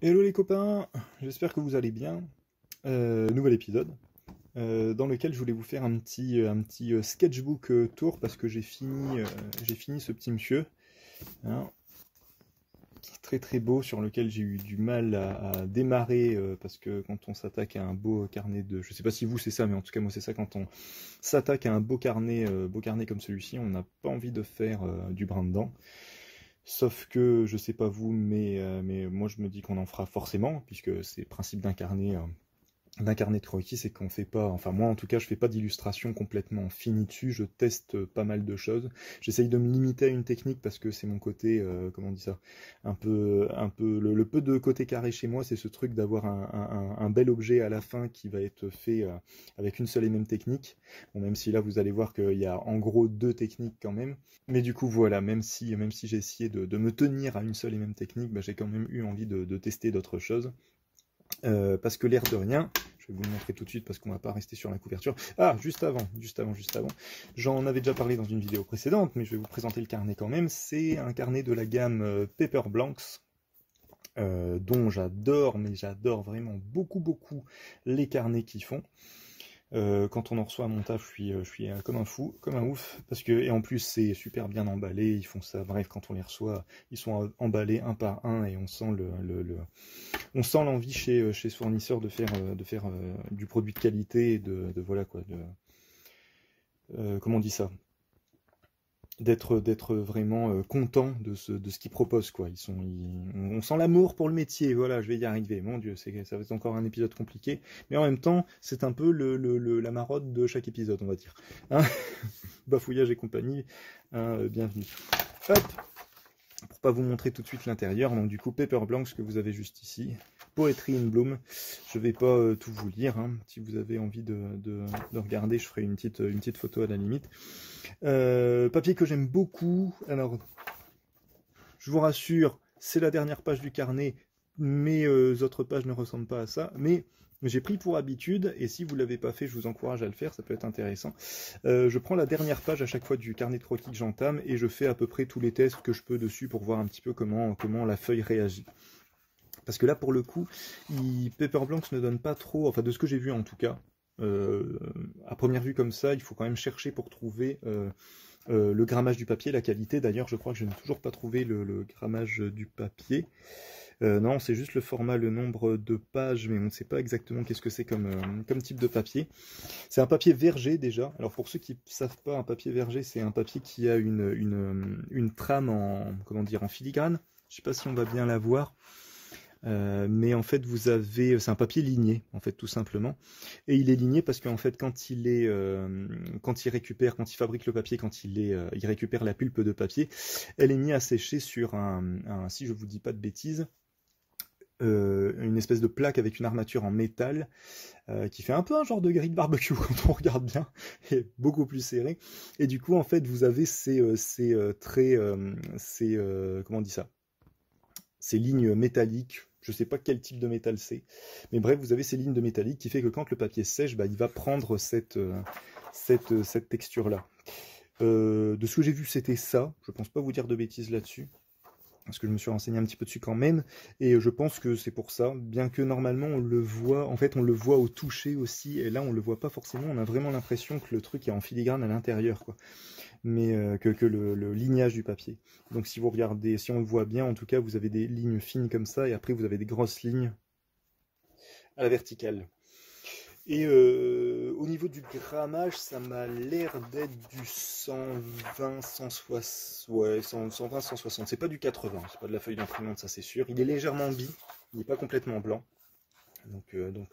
Hello les copains, j'espère que vous allez bien. Nouvel épisode dans lequel je voulais vous faire un petit sketchbook tour parce que j'ai fini ce petit monsieur, hein, qui est très très beau, sur lequel j'ai eu du mal à démarrer parce que quand on s'attaque à un beau carnet de... Je sais pas si vous c'est ça, mais en tout cas moi c'est ça, quand on s'attaque à un beau carnet comme celui-ci, on n'a pas envie de faire du brin dedans. Sauf que, je sais pas vous, mais moi je me dis qu'on en fera forcément, puisque c'est le principe d'un carnet de croquis, c'est qu'on fait pas, enfin moi en tout cas, je fais pas d'illustration complètement finie dessus, je teste pas mal de choses. J'essaye de me limiter à une technique parce que c'est mon côté, comment on dit ça, un peu le peu de côté carré chez moi, c'est ce truc d'avoir un bel objet à la fin qui va être fait avec une seule et même technique. Bon, même si là vous allez voir qu'il y a en gros deux techniques quand même. Mais du coup voilà, même si j'ai essayé de me tenir à une seule et même technique, bah, j'ai quand même eu envie de tester d'autres choses. Parce que l'air de rien, je vais vous le montrer tout de suite parce qu'on va pas rester sur la couverture. Ah, juste avant, j'en avais déjà parlé dans une vidéo précédente, mais je vais vous présenter le carnet quand même. C'est un carnet de la gamme Paper Blanks, dont j'adore, mais j'adore vraiment beaucoup, beaucoup les carnets qu'ils font. Quand on en reçoit à mon taf, je suis comme un fou, comme un ouf, parce que, et en plus c'est super bien emballé, ils font ça, bref, quand on les reçoit, ils sont emballés un par un, et on sent on sent l'envie chez ce fournisseur de faire du produit de qualité, et voilà quoi, comment on dit ça, d'être vraiment content de ce qu'ils proposent, quoi. On sent l'amour pour le métier, voilà, je vais y arriver. Mon Dieu, ça va être encore un épisode compliqué, mais en même temps, c'est un peu la marotte de chaque épisode, on va dire. Hein. Bafouillage et compagnie, hein, bienvenue. Hop, pour pas vous montrer tout de suite l'intérieur, donc du coup Paper Blanc, ce que vous avez juste ici, Poetry in Bloom. Je vais pas tout vous lire, hein. Si vous avez envie de regarder, je ferai une petite photo à la limite. Papier que j'aime beaucoup. Alors, je vous rassure, c'est la dernière page du carnet. Mes autres pages ne ressemblent pas à ça, mais j'ai pris pour habitude, et si vous ne l'avez pas fait, je vous encourage à le faire, ça peut être intéressant. Je prends la dernière page à chaque fois du carnet de croquis que j'entame, et je fais à peu près tous les tests que je peux dessus pour voir un petit peu comment la feuille réagit. Parce que là, pour le coup, Paper Blanks ne donne pas trop, enfin de ce que j'ai vu en tout cas, à première vue comme ça, il faut quand même chercher pour trouver le grammage du papier, la qualité. D'ailleurs, je crois que je n'ai toujours pas trouvé le grammage du papier. Non, c'est juste le format, le nombre de pages, mais on ne sait pas exactement qu'est-ce que c'est comme type de papier. C'est un papier verger déjà. Alors pour ceux qui ne savent pas, un papier verger, c'est un papier qui a une trame comment dire, en filigrane. Je ne sais pas si on va bien la voir. Mais en fait c'est un papier ligné en fait, tout simplement, et il est ligné parce qu'en fait quand il fabrique le papier, il récupère la pulpe de papier, elle est mise à sécher sur si je vous dis pas de bêtises, une espèce de plaque avec une armature en métal qui fait un peu un genre de grille de barbecue quand on regarde bien, et beaucoup plus serré, et du coup en fait vous avez comment on dit ça, ces lignes métalliques. Je ne sais pas quel type de métal c'est, mais bref, vous avez ces lignes de métallique qui fait que quand le papier sèche, bah, il va prendre cette texture-là. De ce que j'ai vu, c'était ça. Je ne pense pas vous dire de bêtises là-dessus, parce que je me suis renseigné un petit peu dessus quand même, et je pense que c'est pour ça, bien que normalement on le voit, en fait on le voit au toucher aussi, et là on le voit pas forcément, on a vraiment l'impression que le truc est en filigrane à l'intérieur, quoi, mais que le lignage du papier. Donc si vous regardez, si on le voit bien, en tout cas vous avez des lignes fines comme ça, et après vous avez des grosses lignes à la verticale. Et au niveau du grammage, ça m'a l'air d'être du 120, 160, ouais, 120, 160. C'est pas du 80, c'est pas de la feuille d'imprimante, ça c'est sûr. Il est légèrement bi, il n'est pas complètement blanc. Donc vous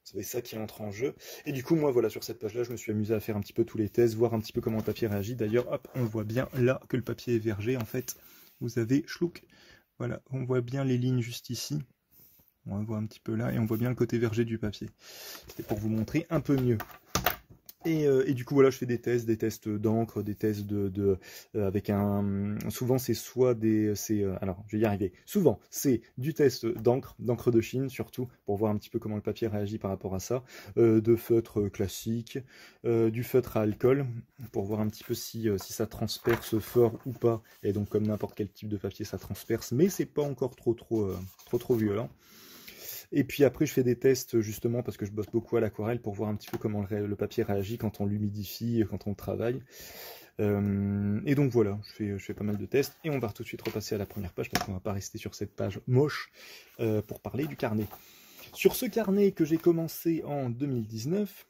savez, ça qui entre en jeu. Et du coup, moi, voilà, sur cette page-là, je me suis amusé à faire un petit peu tous les tests, voir un petit peu comment le papier réagit. D'ailleurs, hop, on voit bien là que le papier est verger, en fait. Vous avez chlouk. Voilà, on voit bien les lignes juste ici. On voit un petit peu là, et on voit bien le côté verger du papier. C'était pour vous montrer un peu mieux. Et du coup voilà, je fais des tests d'encre, des tests avec un. Souvent c'est soit des, alors je vais y arriver. Souvent c'est du test d'encre de Chine surtout pour voir un petit peu comment le papier réagit par rapport à ça, de feutre classique, du feutre à alcool pour voir un petit peu si ça transperce fort ou pas. Et donc comme n'importe quel type de papier ça transperce, mais c'est pas encore trop violent. Et puis après, je fais des tests justement parce que je bosse beaucoup à l'aquarelle pour voir un petit peu comment le papier réagit quand on l'humidifie, quand on le travaille. Et donc voilà, je fais pas mal de tests et on va tout de suite repasser à la première page parce qu'on va pas rester sur cette page moche pour parler du carnet. Sur ce carnet que j'ai commencé en 2019,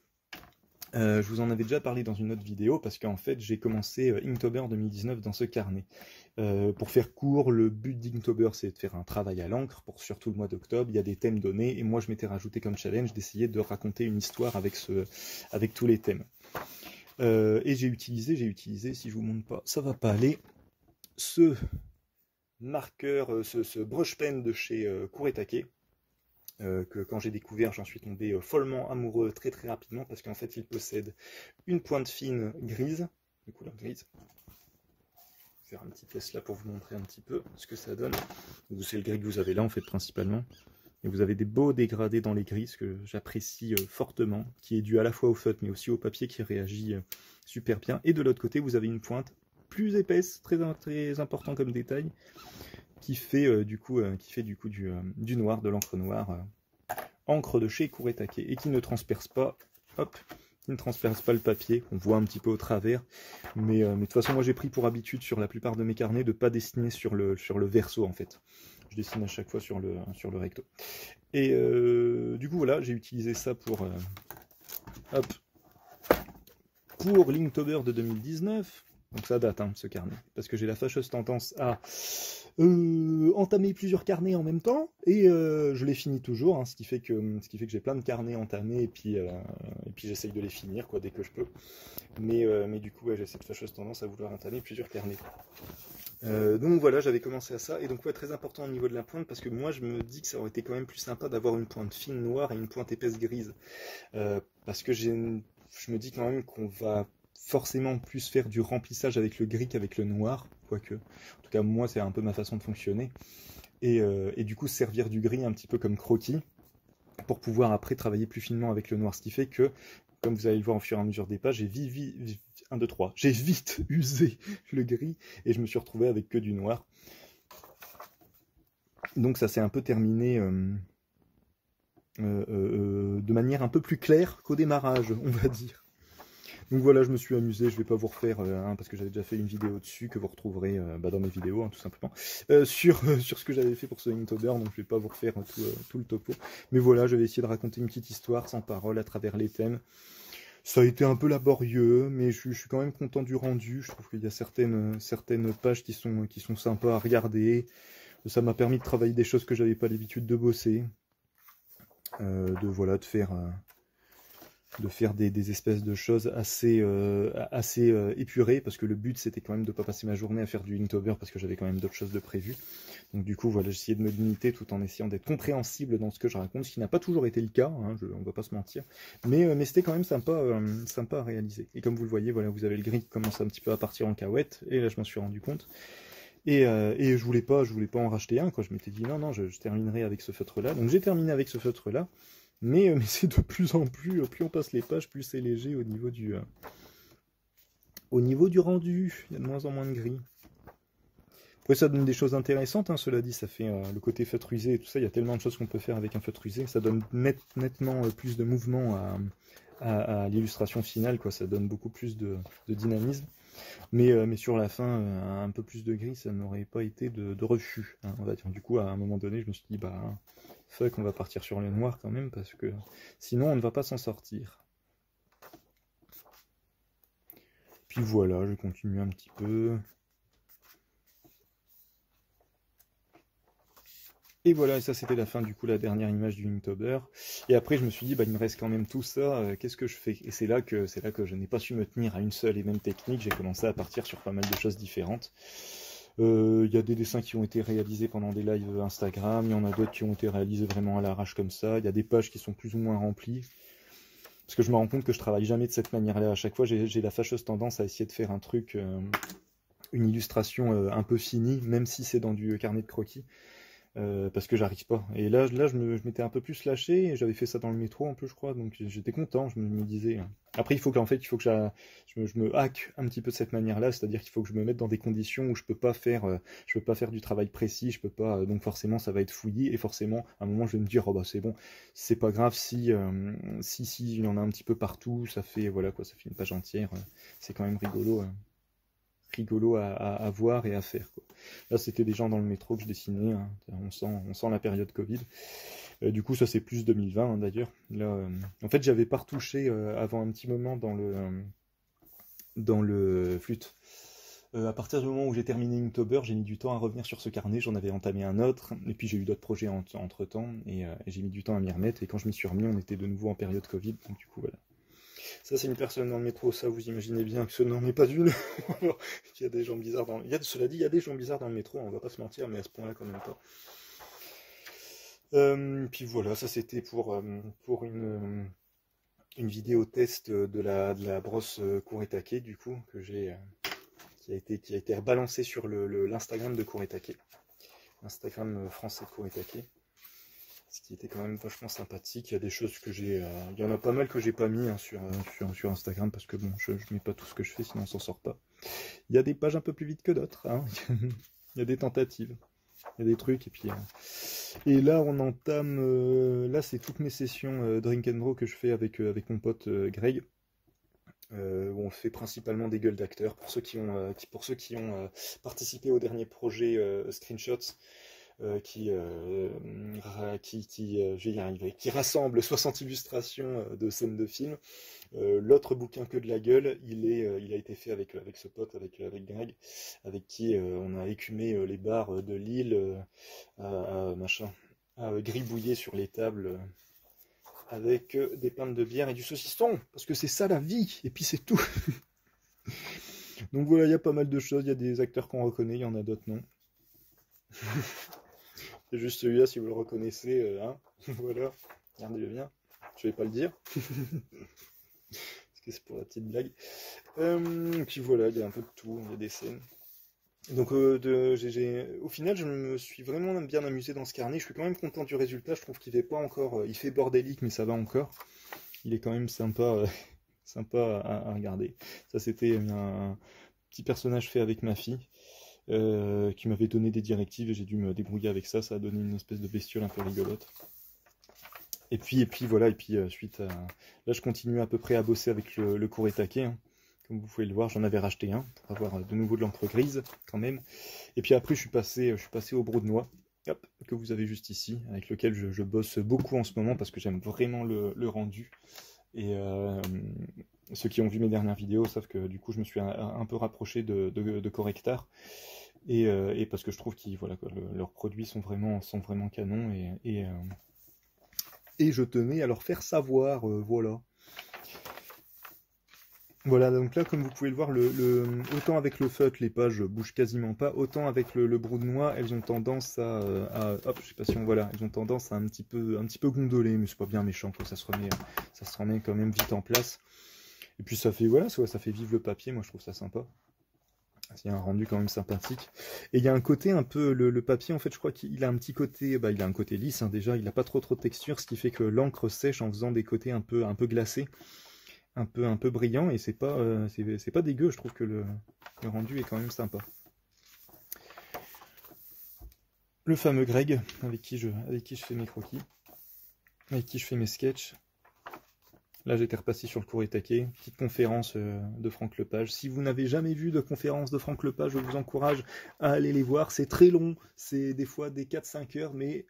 je vous en avais déjà parlé dans une autre vidéo parce qu'en fait j'ai commencé Inktober 2019 dans ce carnet. Pour faire court, le but d'Inktober c'est de faire un travail à l'encre pour surtout le mois d'octobre. Il y a des thèmes donnés et moi je m'étais rajouté comme challenge d'essayer de raconter une histoire avec tous les thèmes. Et j'ai utilisé, si je vous montre pas, ça va pas aller, ce marqueur, ce brush pen de chez Kuretake. Que quand j'ai découvert, j'en suis tombé follement amoureux très rapidement parce qu'en fait il possède une pointe fine grise, de couleur grise. Je vais faire un petit test là pour vous montrer un petit peu ce que ça donne. C'est le gris que vous avez là en fait principalement. Et vous avez des beaux dégradés dans les gris, ce que j'apprécie fortement, qui est dû à la fois au feutre mais aussi au papier qui réagit super bien. Et de l'autre côté vous avez une pointe plus épaisse, très important comme détail, qui fait du coup du noir, de l'encre noire, encre de chez Kuretake, et qui ne transperce pas, qui ne transperce pas le papier, on voit un petit peu au travers, mais de toute façon moi j'ai pris pour habitude sur la plupart de mes carnets de ne pas dessiner sur le verso en fait. Je dessine à chaque fois sur le recto. Et du coup voilà, j'ai utilisé ça pour l'Inktober de 2019. Donc ça date ce carnet, parce que j'ai la fâcheuse tendance à entamer plusieurs carnets en même temps, et je les finis toujours, ce qui fait que j'ai plein de carnets entamés, et puis j'essaye de les finir dès que je peux. Mais du coup, j'ai cette fâcheuse tendance à vouloir entamer plusieurs carnets. Donc voilà, j'avais commencé à ça, et donc très important au niveau de la pointe, parce que moi je me dis que ça aurait été quand même plus sympa d'avoir une pointe fine noire et une pointe épaisse grise, parce que je me dis quand même qu'on va forcément plus faire du remplissage avec le gris qu'avec le noir, quoique. En tout cas, moi, c'est un peu ma façon de fonctionner. Et du coup, servir du gris un petit peu comme croquis, pour pouvoir après travailler plus finement avec le noir. Ce qui fait que, comme vous allez le voir au fur et à mesure des pages, j'ai vite usé le gris, et je me suis retrouvé avec que du noir. Donc ça s'est un peu terminé de manière un peu plus claire qu'au démarrage, on va dire. Donc voilà, je me suis amusé, je ne vais pas vous refaire, parce que j'avais déjà fait une vidéo dessus, que vous retrouverez dans mes vidéos, tout simplement, sur ce que j'avais fait pour ce Inktober, donc je ne vais pas vous refaire tout le topo. Mais voilà, je vais essayer de raconter une petite histoire sans parole à travers les thèmes. Ça a été un peu laborieux, mais je suis quand même content du rendu. Je trouve qu'il y a certaines pages qui sont sympas à regarder. Ça m'a permis de travailler des choses que j'avais pas l'habitude de bosser. De faire des espèces de choses assez épurées, parce que le but c'était quand même de ne pas passer ma journée à faire du Inktober, parce que j'avais quand même d'autres choses de prévues. Donc du coup voilà, j'essayais de me limiter tout en essayant d'être compréhensible dans ce que je raconte, ce qui n'a pas toujours été le cas, on ne va pas se mentir, mais c'était quand même sympa à réaliser. Et comme vous le voyez, voilà, vous avez le gris qui commence un petit peu à partir en cahuète, et là je m'en suis rendu compte. Et je voulais pas en racheter un, je m'étais dit non, je terminerai avec ce feutre là. Donc j'ai terminé avec ce feutre là. Mais c'est de plus en plus on passe les pages, plus c'est léger au niveau du rendu. Il y a de moins en moins de gris. Après, ça donne des choses intéressantes, cela dit, ça fait le côté feutre usé et tout ça. Il y a tellement de choses qu'on peut faire avec un feutre usé. Ça donne nettement plus de mouvement à l'illustration finale, Ça donne beaucoup plus de dynamisme. Mais sur la fin, un peu plus de gris, ça n'aurait pas été de refus, on va dire. Du coup, à un moment donné, je me suis dit, fuck, on va partir sur le noir quand même, parce que sinon on ne va pas s'en sortir. Puis voilà, je continue un petit peu. Et voilà, et ça c'était la fin, du coup, la dernière image du Inktober. Et après je me suis dit, il me reste quand même tout ça, qu'est-ce que je fais? Et c'est là que je n'ai pas su me tenir à une seule et même technique, j'ai commencé à partir sur pas mal de choses différentes. Il y a des dessins qui ont été réalisés pendant des lives Instagram, il y en a d'autres qui ont été réalisés vraiment à l'arrache comme ça, il y a des pages qui sont plus ou moins remplies. Parce que je me rends compte que je travaille jamais de cette manière-là. À chaque fois, j'ai la fâcheuse tendance à essayer de faire un truc, une illustration un peu finie, même si c'est dans du carnet de croquis. Parce que j'arrive pas. Et là je m'étais un peu plus lâché, et j'avais fait ça dans le métro un peu, je crois, donc j'étais content, je me disais. Après, il faut que je me hack un petit peu de cette manière-là, c'est-à-dire qu'il faut que je me mette dans des conditions où je peux pas faire du travail précis, je peux pas, donc forcément ça va être fouillis, et forcément, à un moment, je vais me dire, oh bah c'est bon, c'est pas grave si il y en a un petit peu partout, ça fait, voilà quoi, ça fait une page entière, c'est quand même rigolo à voir et à faire, quoi. Là, c'était des gens dans le métro que je dessinais, hein. On sent la période Covid. Du coup, ça c'est plus 2020, hein, d'ailleurs. Là, en fait, j'avais pas retouché avant un petit moment dans le flûte. À partir du moment où j'ai terminé Inktober, j'ai mis du temps à revenir sur ce carnet, j'en avais entamé un autre, et puis j'ai eu d'autres projets entre temps, et j'ai mis du temps à m'y remettre, et quand je m'y suis remis, on était de nouveau en période Covid, donc du coup voilà. Ça, c'est une personne dans le métro, ça, vous imaginez bien que ce n'en est pas une. Il y a des gens bizarres dans... Cela dit, il y a des gens bizarres dans le métro, on va pas se mentir, mais à ce point-là, quand même pas. Puis voilà, ça c'était pour une vidéo test de la brosse Kuretake, du coup, qui a été balancée sur l'Instagram de Kuretake. L'Instagram français de Kuretake. Ce qui était quand même vachement sympathique. Il y a des choses il y en a pas mal que j'ai pas mis, hein, sur Instagram, parce que bon, je mets pas tout ce que je fais, sinon on s'en sort pas. Il y a des pages un peu plus vite que d'autres, hein. Il y a des tentatives, il y a des trucs, et là on entame, là c'est toutes mes sessions Drink and Draw que je fais avec mon pote Greg, où on fait principalement des gueules d'acteurs, pour ceux qui ont participé au dernier projet Screenshots. Je vais y arriver, qui rassemble 60 illustrations de scènes de films. L'autre bouquin que de la gueule, il a été fait avec ce pote, avec Greg, avec qui on a écumé les bars de Lille, à gribouiller sur les tables avec des pintes de bière et du saucisson, parce que c'est ça la vie, et puis c'est tout. Donc voilà, il y a pas mal de choses, il y a des acteurs qu'on reconnaît, il y en a d'autres non. C'est juste celui-là, si vous le reconnaissez, hein. Voilà, regardez-le bien. Je vais pas le dire. Parce que c'est pour la petite blague. Puis voilà, il y a un peu de tout, il y a des scènes. Donc au final, je me suis vraiment bien amusé dans ce carnet. Je suis quand même content du résultat. Je trouve qu'il fait pas encore... il fait bordélique, mais ça va encore. Il est quand même sympa, sympa à regarder. Ça, c'était un petit personnage fait avec ma fille. Qui m'avait donné des directives et j'ai dû me débrouiller avec ça. Ça a donné une espèce de bestiole un peu rigolote. Et puis voilà, suite à... Là, je continue à peu près à bosser avec le Kuretake, hein. Comme vous pouvez le voir, j'en avais racheté un pour avoir de nouveau de l'encre grise quand même. Et puis après, je suis passé au brou de noix, hop, que vous avez juste ici, avec lequel je bosse beaucoup en ce moment parce que j'aime vraiment le rendu. Et ceux qui ont vu mes dernières vidéos savent que du coup, je me suis un peu rapproché de Correctar. Et parce que je trouve que voilà, leurs produits sont vraiment canons, et je tenais à leur faire savoir, voilà. Voilà, donc là, comme vous pouvez le voir, autant avec le feutre, les pages bougent quasiment pas, autant avec le brou de noix, elles ont tendance hop, je sais pas si on voit là, elles ont tendance à un petit peu gondoler, mais c'est pas bien méchant, quoi, ça se remet quand même vite en place. Et puis ça fait, voilà, ça fait vivre le papier, moi je trouve ça sympa. Il y a un rendu quand même sympathique. Et il y a un côté un peu, le papier, en fait, je crois qu'il a un petit côté, il a un côté lisse, hein, déjà, il n'a pas trop de texture, ce qui fait que l'encre sèche en faisant des côtés un peu glacés, un peu brillant, et c'est pas dégueu, je trouve que le rendu est quand même sympa. Le fameux Greg, avec qui je fais mes croquis, avec qui je fais mes sketchs. Là, j'étais repassé sur le Kuretake, petite conférence de Franck Lepage. Si vous n'avez jamais vu de conférence de Franck Lepage, je vous encourage à aller les voir. C'est très long, c'est des fois des 4-5 heures, mais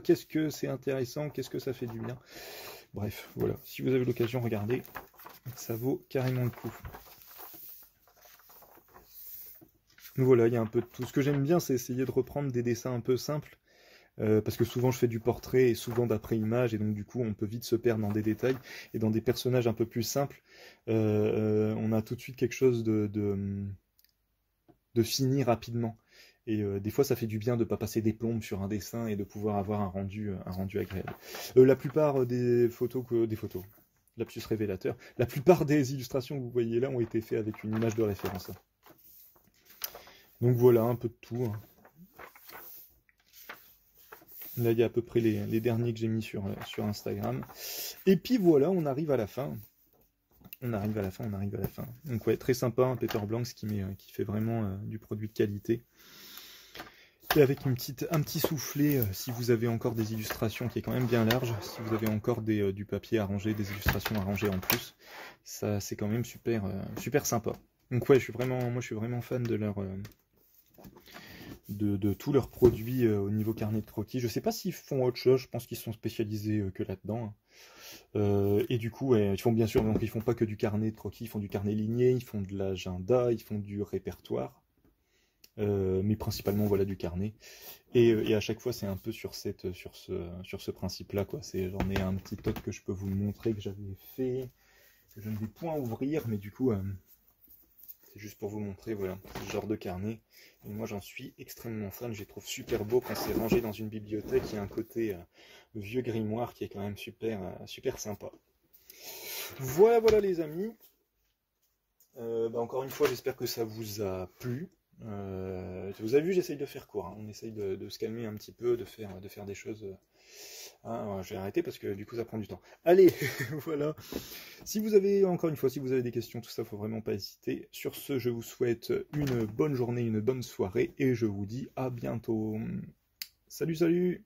qu'est-ce que c'est intéressant, qu'est-ce que ça fait du bien. Bref, voilà, si vous avez l'occasion, regardez, ça vaut carrément le coup. Voilà, il y a un peu de tout. Ce que j'aime bien, c'est essayer de reprendre des dessins un peu simples. Parce que souvent je fais du portrait et souvent d'après image, et donc du coup on peut vite se perdre dans des détails, et dans des personnages un peu plus simples, on a tout de suite quelque chose de fini rapidement, et des fois ça fait du bien de ne pas passer des plombes sur un dessin et de pouvoir avoir un rendu agréable. La plupart des photos lapsus révélateur. La plupart des illustrations que vous voyez là ont été faites avec une image de référence. Donc voilà, un peu de tout. Là, il y a à peu près les derniers que j'ai mis sur Instagram. Et puis voilà, on arrive à la fin. On arrive à la fin. Donc ouais, très sympa, un Peter Blanks qui fait vraiment du produit de qualité. Et avec un petit soufflet, si vous avez encore des illustrations qui est quand même bien large, si vous avez encore du papier arrangé, des illustrations arrangées en plus, ça c'est quand même super, super sympa. Donc ouais, moi je suis vraiment fan de tous leurs produits au niveau carnet de croquis. Je sais pas s'ils font autre chose, je pense qu'ils sont spécialisés que là-dedans. Et du coup, ouais, ils font bien sûr, donc ils font pas que du carnet de croquis, ils font du carnet ligné, ils font de l'agenda, ils font du répertoire. Mais principalement voilà du carnet et à chaque fois c'est un peu sur ce principe-là quoi. J'en ai un petit autre que je peux vous montrer que j'avais fait, que je ne vais point ouvrir, mais du coup c'est juste pour vous montrer voilà ce genre de carnet. Et moi j'en suis extrêmement fan, je les trouve super beau quand c'est rangé dans une bibliothèque. Il y a un côté vieux grimoire qui est quand même super super sympa. Voilà les amis. Encore une fois j'espère que ça vous a plu. Vous avez vu, j'essaye de faire court, hein. On essaye de se calmer un petit peu, de faire des choses. Je vais arrêter parce que du coup ça prend du temps. Allez, voilà. Si vous avez, encore une fois, si vous avez des questions, tout ça, faut vraiment pas hésiter. Sur ce, je vous souhaite une bonne journée, une bonne soirée et je vous dis à bientôt. Salut, salut!